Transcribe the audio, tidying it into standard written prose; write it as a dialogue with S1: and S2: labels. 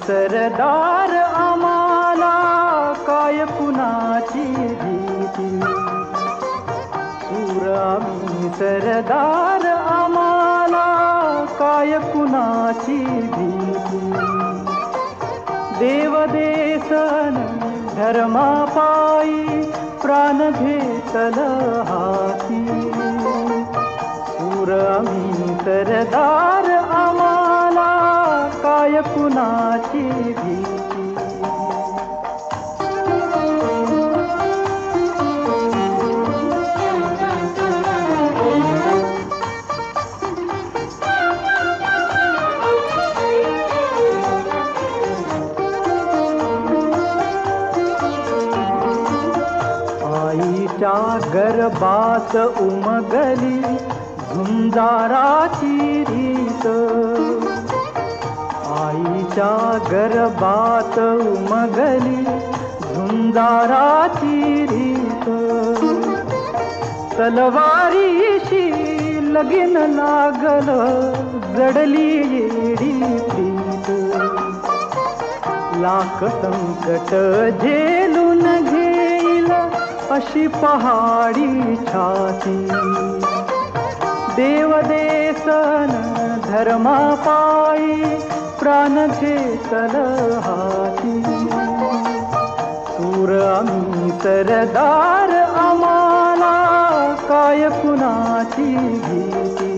S1: सरदार आम्हाला काय कुणाची भीती. शूर आम्ही सरदार आम्हाला काय कुणाची भीती. देवदेसन धर्मापायी प्राण घेतल हाती. शूर आम्ही सरदार आम्हाला काय कुणाची भीती. आईच्या गर्भात उमगली झुंजाराची रीत. आईच्या गर्भात उमगली झुंजाराची रीत. तलवारीशी लगीन लागल जडली येडी प्रीत. लाख संकट झेलून घेईल अशी पहाडी छाती. देवदेसन धर्मापायी प्राण घेतल हाती. शूर आम्ही सरदार आम्हाला काय कुणाची भीती.